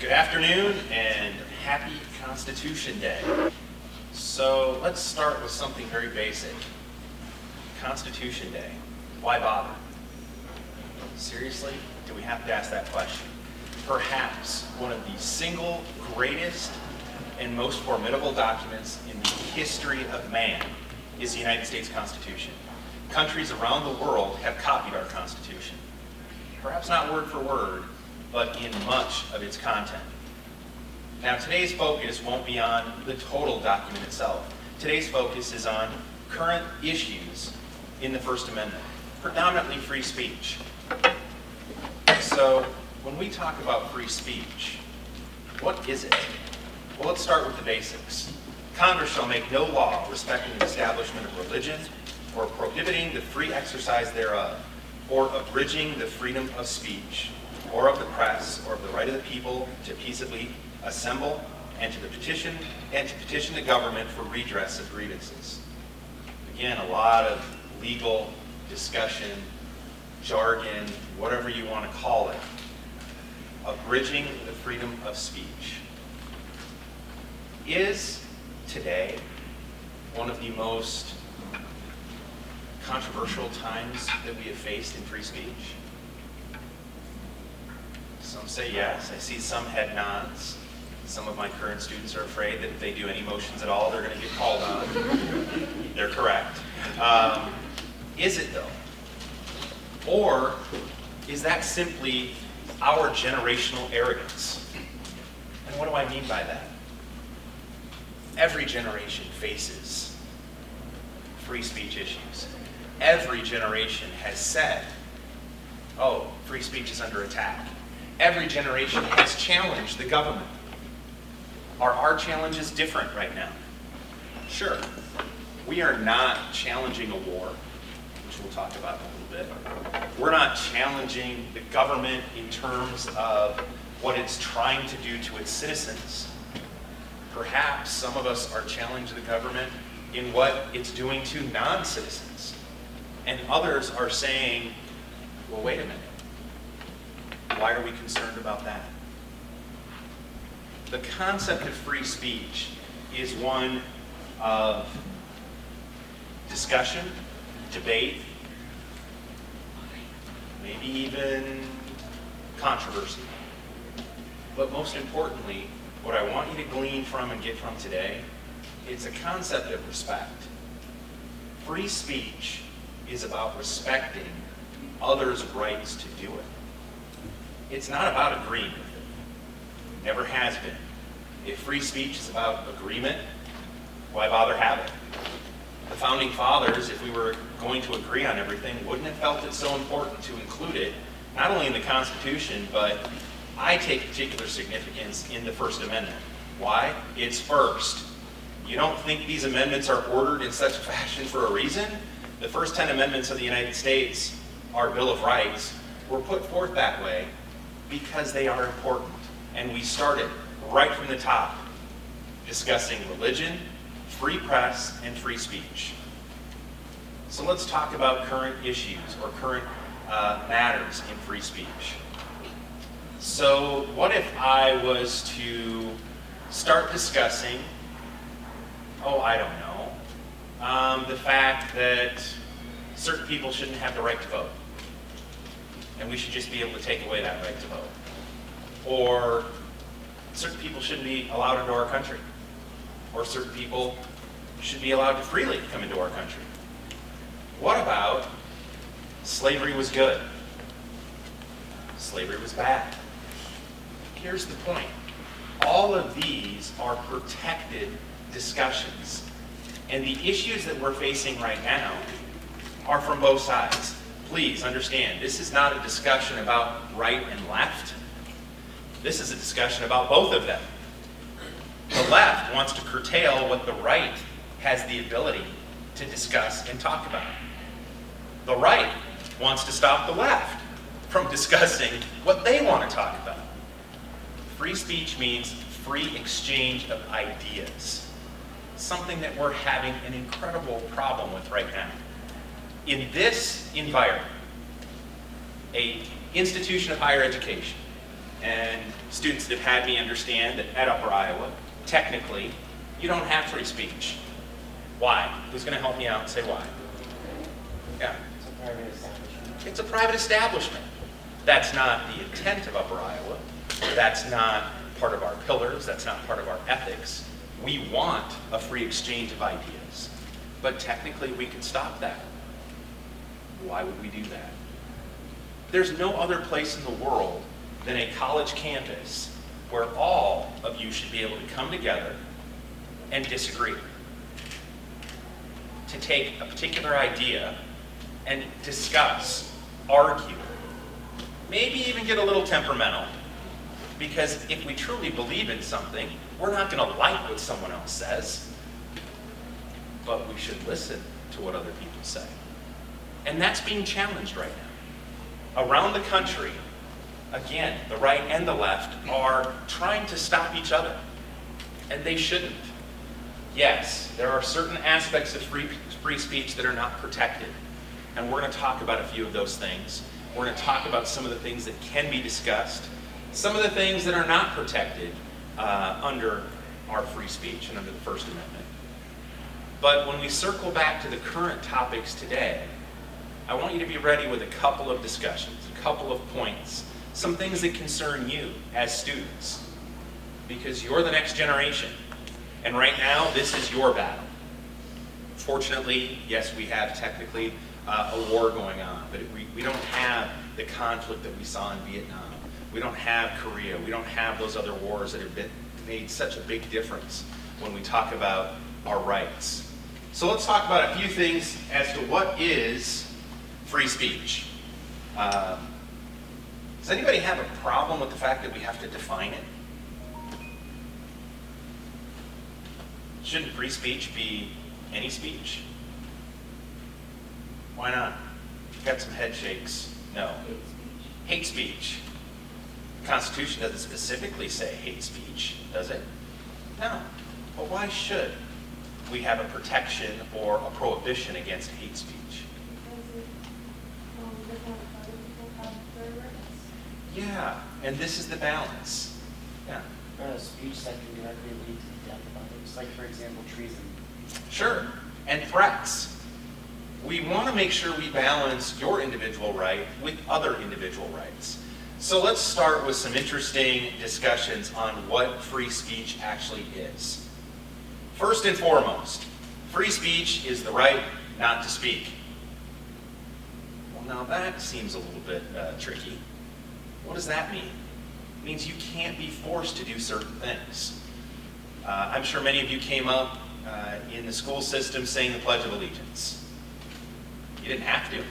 Good afternoon and happy Constitution Day. So let's start with something very basic. Constitution Day. Why bother? Seriously? Do we have to ask that question? Perhaps one of the single greatest and most formidable documents in the history of man is the United States Constitution. Countries around the world have copied our Constitution. Perhaps not word for word, but in much of its content. Now, today's focus won't be on the total document itself. Today's focus is on current issues in the First Amendment, predominantly free speech. So, when we talk about free speech, what is it? Well, let's start with the basics. Congress shall make no law respecting the establishment of religion, or prohibiting the free exercise thereof, or abridging the freedom of speech, or of the press, or of the right of the people to peaceably assemble and to petition the government for redress of grievances. Again, a lot of legal discussion, jargon, whatever you want to call it. Abridging the freedom of speech. Is today one of the most controversial times that we have faced in free speech? Some say yes. I see some head nods. Some of my current students are afraid that if they do any motions at all, they're going to get called on. They're correct. Is it though? Or is that simply our generational arrogance? And what do I mean by that? Every generation faces free speech issues. Every generation has said, oh, free speech is under attack. Every generation has challenged the government. Are our challenges different right now? Sure. We are not challenging a war, which we'll talk about in a little bit. We're not challenging the government in terms of what it's trying to do to its citizens. Perhaps some of us are challenging the government in what it's doing to non-citizens. And others are saying, well, wait a minute. Why are we concerned about that? The concept of free speech is one of discussion, debate, maybe even controversy. But most importantly, what I want you to glean from and get from today, it's a concept of respect. Free speech is about respecting others' rights to do it. It's not about agreeing with it. Never has been. If free speech is about agreement, why bother having it? The founding fathers, if we were going to agree on everything, wouldn't have felt it so important to include it, not only in the Constitution, but I take particular significance in the First Amendment. Why? It's first. You don't think these amendments are ordered in such a fashion for a reason? The first 10 amendments of the United States, our Bill of Rights, were put forth that way because they are important. And we started right from the top discussing religion, free press, and free speech. So let's talk about current issues or current matters in free speech. So what if I was to start discussing, I don't know, the fact that certain people shouldn't have the right to vote, and we should just be able to take away that right to vote. Or certain people shouldn't be allowed into our country. Or certain people should be allowed to freely come into our country. What about slavery was good? Slavery was bad. Here's the point. All of these are protected discussions. And the issues that we're facing right now are from both sides. Please understand, this is not a discussion about right and left. This is a discussion about both of them. The left wants to curtail what the right has the ability to discuss and talk about. The right wants to stop the left from discussing what they want to talk about. Free speech means free exchange of ideas, something that we're having an incredible problem with right now. In this environment, an institution of higher education, and students that have had me understand that at Upper Iowa, technically, you don't have free speech. Why? Who's going to help me out and say why? Yeah. It's a private establishment. It's a private establishment. That's not the intent of Upper Iowa. That's not part of our pillars. That's not part of our ethics. We want a free exchange of ideas. But technically, we can stop that. Why would we do that? There's no other place in the world than a college campus where all of you should be able to come together and disagree. To take a particular idea and discuss, argue, maybe even get a little temperamental. Because if we truly believe in something, we're not going to like what someone else says, but we should listen to what other people say. And that's being challenged right now. Around the country, again, the right and the left are trying to stop each other, and they shouldn't. Yes, there are certain aspects of free speech that are not protected, and we're going to talk about a few of those things. We're going to talk about some of the things that can be discussed, some of the things that are not protected under our free speech and under the First Amendment. But when we circle back to the current topics today, I want you to be ready with a couple of discussions, a couple of points, some things that concern you as students, because you're the next generation. And right now, this is your battle. Fortunately, yes, we have technically a war going on, but we don't have the conflict that we saw in Vietnam. We don't have Korea. We don't have those other wars that have made such a big difference when we talk about our rights. So let's talk about a few things as to what is free speech. Does anybody have a problem with the fact that we have to define it? Shouldn't free speech be any speech? Why not? Got some head shakes. No. Hate speech. The Constitution doesn't specifically say hate speech, does it? No. But why should we have a protection or a prohibition against hate speech? Yeah, and this is the balance. Yeah. Speech that can directly lead to the death of others, like for example, treason. Sure, and threats. We want to make sure we balance your individual right with other individual rights. So let's start with some interesting discussions on what free speech actually is. First and foremost, free speech is the right not to speak. Well, now that seems a little bit tricky. What does that mean? It means you can't be forced to do certain things. I'm sure many of you came up in the school system saying the Pledge of Allegiance. You didn't have to.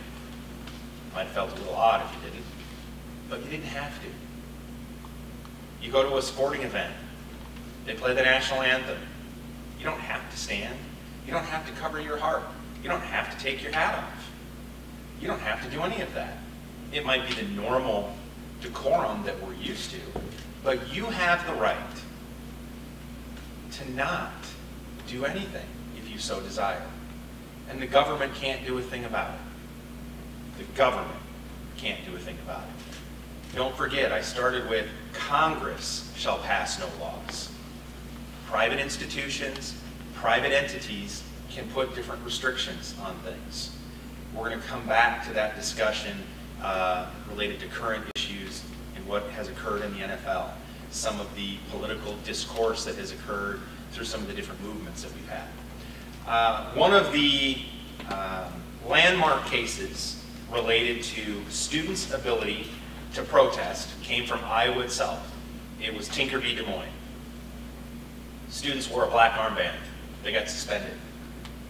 Might have felt a little odd if you didn't, but you didn't have to. You go to a sporting event, they play the national anthem. You don't have to stand. You don't have to cover your heart. You don't have to take your hat off. You don't have to do any of that. It might be the normal decorum that we're used to, but you have the right to not do anything if you so desire. And the government can't do a thing about it. The government can't do a thing about it. Don't forget, I started with Congress shall pass no laws. Private institutions, private entities can put different restrictions on things. We're going to come back to that discussion related to current issues and what has occurred in the NFL, some of the political discourse that has occurred through some of the different movements that we've had. One of the landmark cases related to students' ability to protest came from Iowa itself. It was Tinker v. Des Moines. Students wore a black armband. They got suspended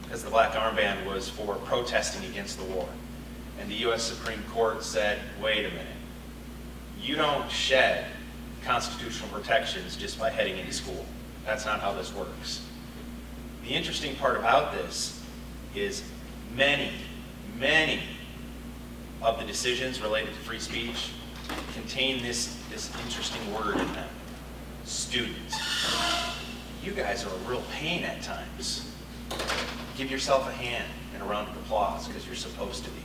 because the black armband was for protesting against the war. And the U.S. Supreme Court said, wait a minute, you don't shed constitutional protections just by heading into school. That's not how this works. The interesting part about this is many of the decisions related to free speech contain this interesting word in them, student. You guys are a real pain at times. Give yourself a hand and a round of applause because you're supposed to be.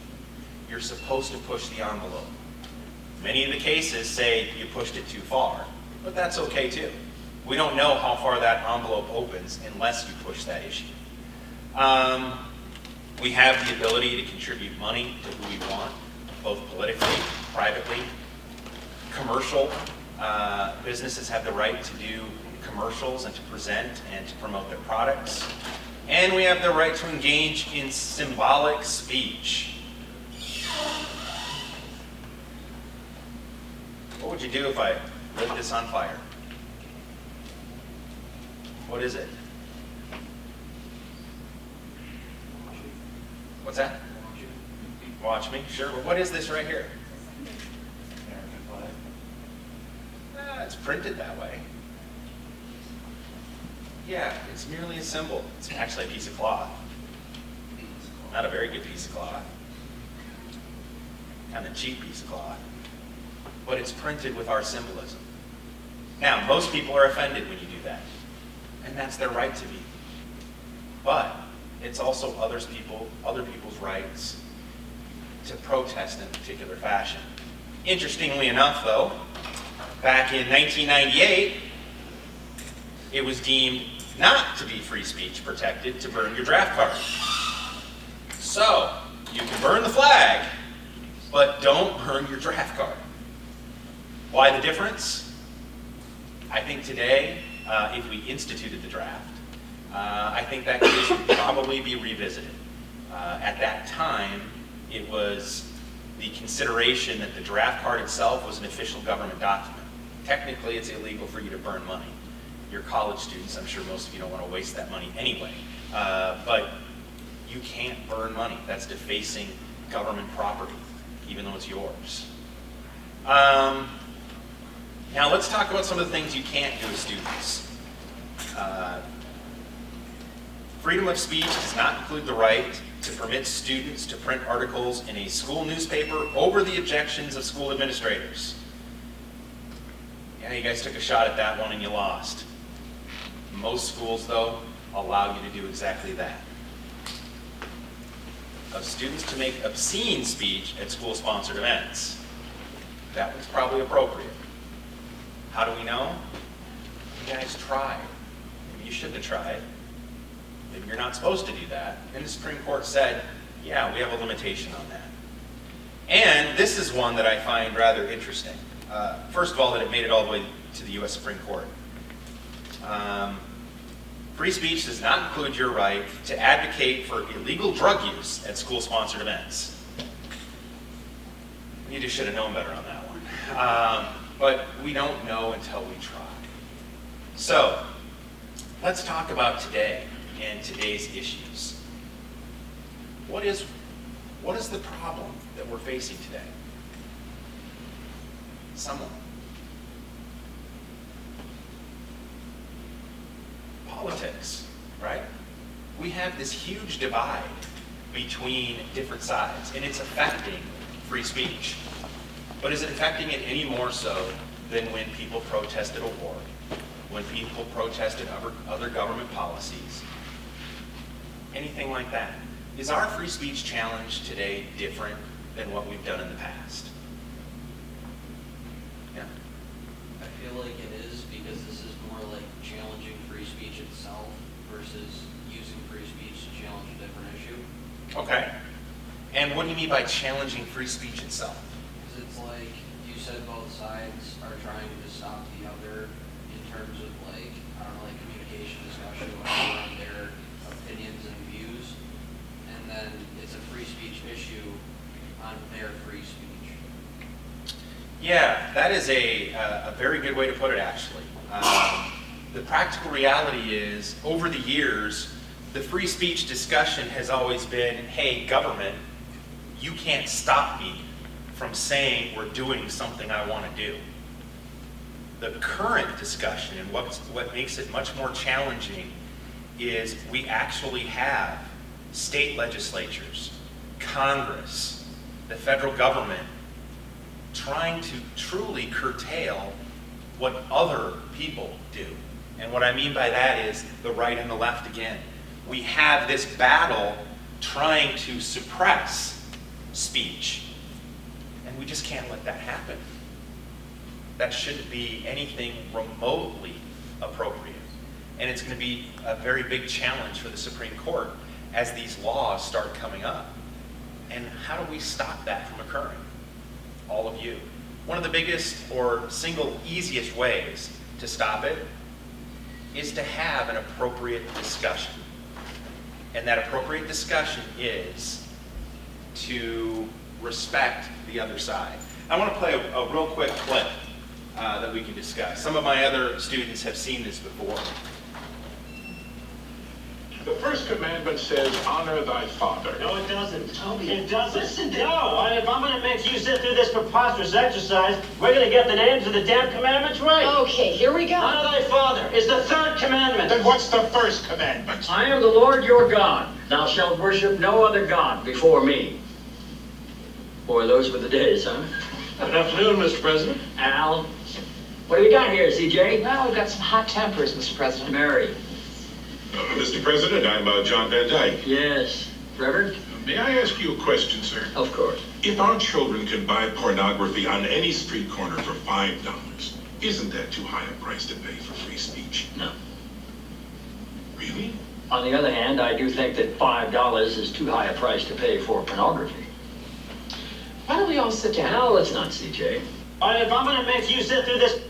You're supposed to push the envelope. Many of the cases say you pushed it too far, but that's okay too. We don't know how far that envelope opens unless you push that issue. We have the ability to contribute money to who we want, both politically, privately. Commercial businesses have the right to do commercials and to present and to promote their products. And we have the right to engage in symbolic speech. What would you do if I lit this on fire? What is it? What's that? Watch me? Sure. Well, what is this right here? It's printed that way. Yeah, it's merely a symbol. It's actually a piece of cloth. Not a very good piece of cloth. Kind of cheap piece of cloth. But it's printed with our symbolism. Now, most people are offended when you do that. And that's their right to be. But it's also other people's rights to protest in a particular fashion. Interestingly enough, though, back in 1998, it was deemed not to be free speech protected to burn your draft card. So, you can burn the flag, but don't burn your draft card. Why the difference? I think today, if we instituted the draft, I think that case would probably be revisited. At that time, it was the consideration that the draft card itself was an official government document. Technically, it's illegal for you to burn money. You're college students, I'm sure most of you don't want to waste that money anyway. But you can't burn money. That's defacing government property, even though it's yours. Now let's talk about some of the things you can't do as students. Freedom of speech does not include the right to permit students to print articles in a school newspaper over the objections of school administrators. Yeah, you guys took a shot at that one and you lost. Most schools, though, allow you to do exactly that. Of students to make obscene speech at school-sponsored events. That was probably appropriate. How do we know? You guys tried. Maybe you shouldn't have tried. Maybe you're not supposed to do that. And the Supreme Court said, yeah, we have a limitation on that. And this is one that I find rather interesting. First of all, that it made it all the way to the U.S. Supreme Court. Free speech does not include your right to advocate for illegal drug use at school-sponsored events. You just should have known better on that one. But we don't know until we try. So, let's talk about today and today's issues. What is the problem that we're facing today? Someone. Politics, right? We have this huge divide between different sides, and it's affecting free speech. But is it affecting it any more so than when people protested a war, when people protested other government policies, anything like that? Is our free speech challenge today different than what we've done in the past? Yeah. I feel like it is, because this is more like challenging free speech itself versus using free speech to challenge a different issue. Okay. And what do you mean by challenging free speech itself? Because it's like you said, both sides are trying to stop the other in terms of like, I don't know, like communication, discussion, whatever, on their opinions and views. And then it's a free speech issue on their free speech. Yeah, that is a very good way to put it, actually. The practical reality is, over the years, the free speech discussion has always been, hey, government, you can't stop me from saying or doing something I want to do. The current discussion, and what makes it much more challenging, is we actually have state legislatures, Congress, the federal government, trying to truly curtail what other people do. And what I mean by that is the right and the left again. We have this battle trying to suppress speech, and we just can't let that happen. that shouldn't be anything remotely appropriate. And it's going to be a very big challenge for the Supreme Court as these laws start coming up. And how do we stop that from occurring? All of you. One of the biggest or single easiest ways to stop it is to have an appropriate discussion. And that appropriate discussion is to respect the other side. I want to play a real quick clip that we can discuss. Some of my other students have seen this before. The first commandment says, honor thy father. No, it doesn't. Toby, It doesn't. listen to No, and if I'm going to make you sit through this preposterous exercise, we're going to get the names of the damn commandments right. Okay, here we go. Honor thy father is the third commandment. Then what's the first commandment? I am the Lord your God. Thou shalt worship no other God before me. Boy, those were the days, huh? Good afternoon, Mr. President. Al, what do we got here, CJ? Well, we've got some hot tempers, Mr. President. Mary. Mr. President, I'm John Van Dyke. Yes. Reverend? May I ask you a question, sir? Of course. If our children can buy pornography on any street corner for $5, isn't that too high a price to pay for free speech? No. Really? On the other hand, I do think that $5 is too high a price to pay for pornography. Why don't we all sit down? Now, let's not, CJ. And if I'm going to make you sit through this...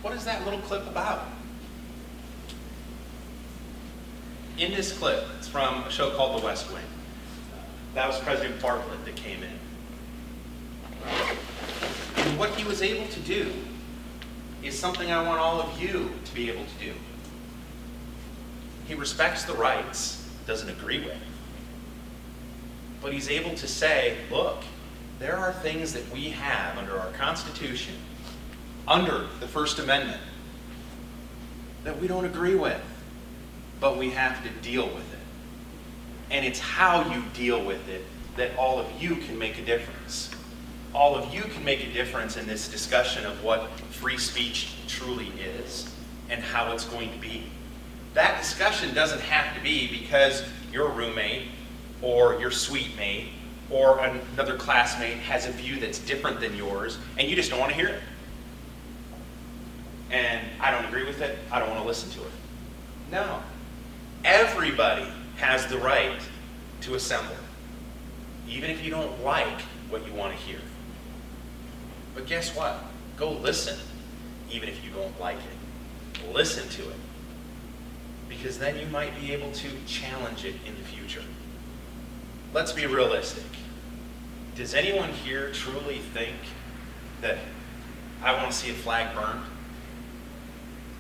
What is that little clip about? In this clip, it's from a show called The West Wing. That was President Bartlett that came in. And what he was able to do is something I want all of you to be able to do. He respects the rights, doesn't agree with, but he's able to say, look, there are things that we have under our Constitution, under the First Amendment, that we don't agree with, but we have to deal with it. And it's how you deal with it that all of you can make a difference. All of you can make a difference in this discussion of what free speech truly is and how it's going to be. That discussion doesn't have to be because your roommate or your suite mate or another classmate has a view that's different than yours and you just don't want to hear it. And I don't agree with it, I don't want to listen to it. No. Everybody has the right to assemble, even if you don't like what you want to hear. But guess what? Go listen, even if you don't like it. Listen to it, because then you might be able to challenge it in the future. Let's be realistic. Does anyone here truly think that I want to see a flag burned?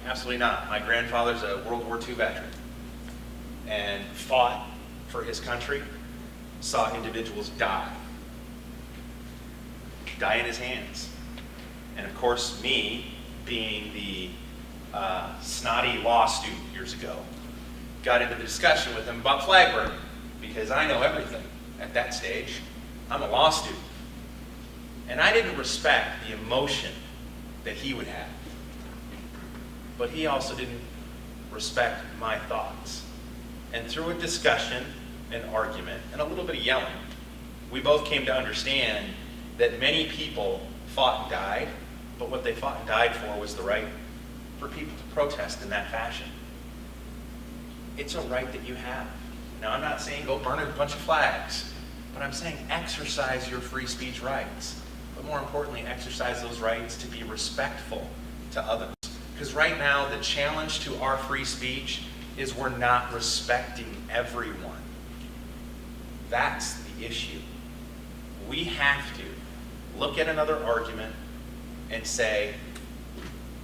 Absolutely not. My grandfather's a World War II veteran and fought for his country, saw individuals die in his hands. And of course, me, being the snotty law student years ago, got into the discussion with him about flag burning, because I know everything at that stage. I'm a law student. And I didn't respect the emotion that he would have. But he also didn't respect my thoughts. And through a discussion, an argument, and a little bit of yelling, we both came to understand that many people fought and died, but what they fought and died for was the right for people to protest in that fashion. It's a right that you have. Now, I'm not saying go burn a bunch of flags, but I'm saying exercise your free speech rights. But more importantly, exercise those rights to be respectful to others. Because right now, the challenge to our free speech is we're not respecting everyone. That's the issue. We have to look at another argument and say,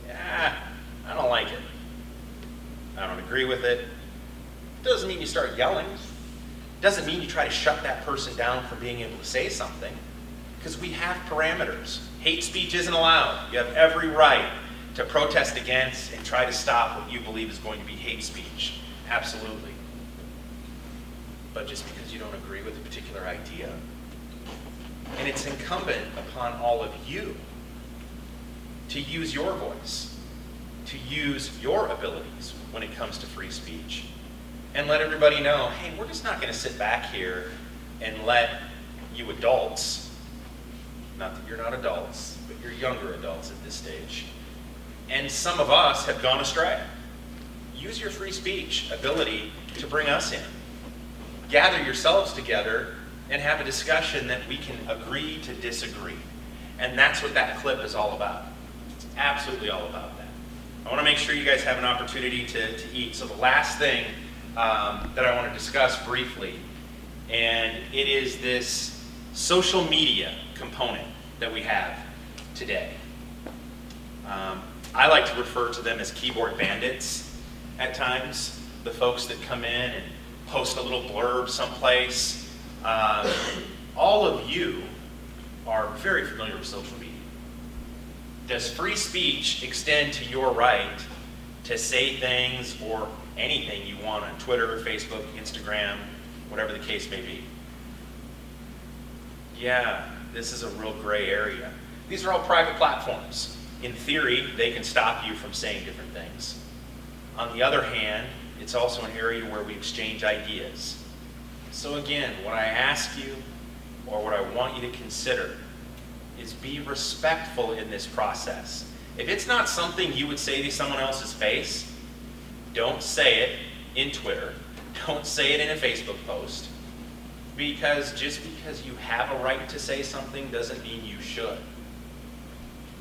yeah, I don't like it. I don't agree with it. Doesn't mean you start yelling. Doesn't mean you try to shut that person down from being able to say something. Because we have parameters. Hate speech isn't allowed. You have every right to protest against and try to stop what you believe is going to be hate speech. Absolutely. But just because you don't agree with a particular idea. And it's incumbent upon all of you to use your voice, to use your abilities when it comes to free speech. And let everybody know, hey, we're just not going to sit back here and let you adults, Not that you're not adults, but you're younger adults at this stage. And some of us have gone astray. Use your free speech ability to bring us in. Gather yourselves together and have a discussion that we can agree to disagree. And that's what that clip is all about. It's absolutely all about that. I want to make sure you guys have an opportunity to eat. So the last thing that I want to discuss briefly, and it is this social media component that we have today. I like to refer to them as keyboard bandits at times. The folks that come in and post a little blurb someplace. All of you are very familiar with social media. Does free speech extend to your right to say things or anything you want on Twitter, Facebook, Instagram, whatever the case may be? Yeah, this is a real gray area. These are all private platforms. In theory, they can stop you from saying different things. On the other hand, it's also an area where we exchange ideas. So again, what I ask you, or what I want you to consider, is be respectful in this process. If it's not something you would say to someone else's face, don't say it in Twitter. Don't say it in a Facebook post. Because just because you have a right to say something doesn't mean you should.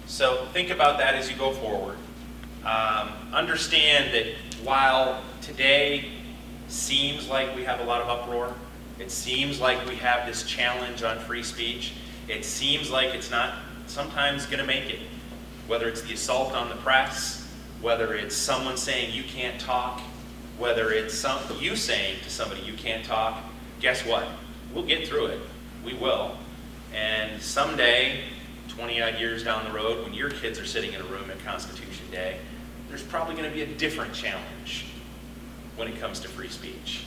So think about that as you go forward. Understand that while today seems like we have a lot of uproar, it seems like we have this challenge on free speech, it seems like it's not sometimes going to make it. Whether it's the assault on the press, whether it's someone saying you can't talk, whether it's you saying to somebody you can't talk, guess what? We'll get through it. We will. And someday, 20-odd years down the road, when your kids are sitting in a room at Constitution Day, there's probably going to be a different challenge when it comes to free speech.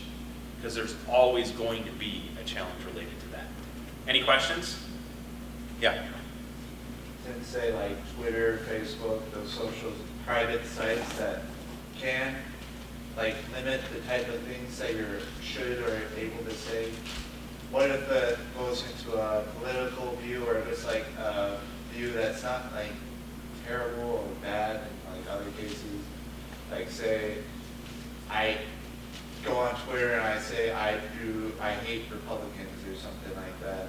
Because there's always going to be a challenge related to that. Any questions? Yeah. Didn't say like Twitter, Facebook, those social private sites that can like limit the type of things that you should or able to say. What if it goes into a political view or just like a view that's not like terrible or bad in like other cases? Like say I go on Twitter and I say I hate Republicans or something like that,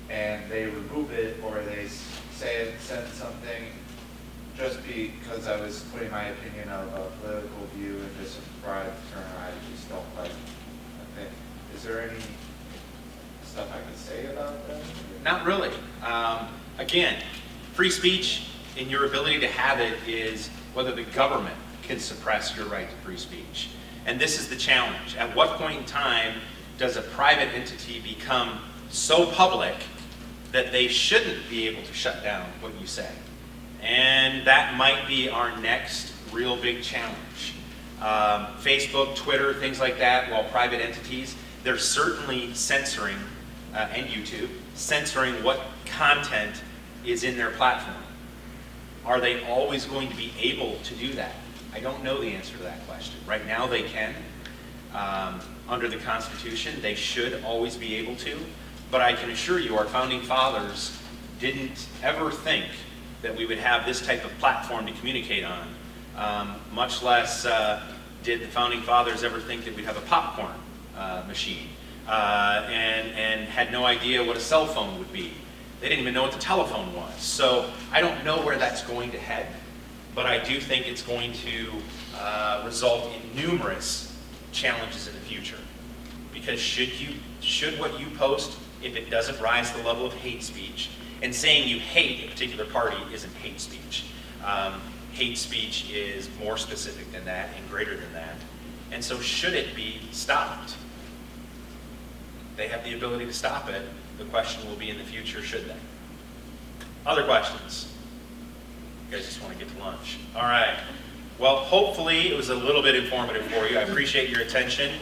and they remove it or they send something just because I was putting my opinion of a political view and just a broad term I just don't like. Okay. Is there any stuff I can say about that? Not really. Again, free speech and your ability to have it is whether the government can suppress your right to free speech. And this is the challenge. At what point in time does a private entity become so public that they shouldn't be able to shut down what you say? And that might be our next real big challenge. Facebook, Twitter, things like that, while private entities, they're certainly censoring, and YouTube, censoring what content is in their platform. Are they always going to be able to do that? I don't know the answer to that question. Right now they can. Under the Constitution, they should always be able to. But I can assure you our founding fathers didn't ever think that we would have this type of platform to communicate on. Much less did the founding fathers ever think that we'd have a popcorn machine and had no idea what a cell phone would be. They didn't even know what the telephone was. So I don't know where that's going to head, but I do think it's going to result in numerous challenges in the future. Because should what you post, if it doesn't rise to the level of hate speech, and saying you hate a particular party isn't hate speech. Hate speech is more specific than that and greater than that. And so should it be stopped? They have the ability to stop it. The question will be in the future, should they? Other questions? You guys just want to get to lunch. All right. Well, hopefully it was a little bit informative for you. I appreciate your attention.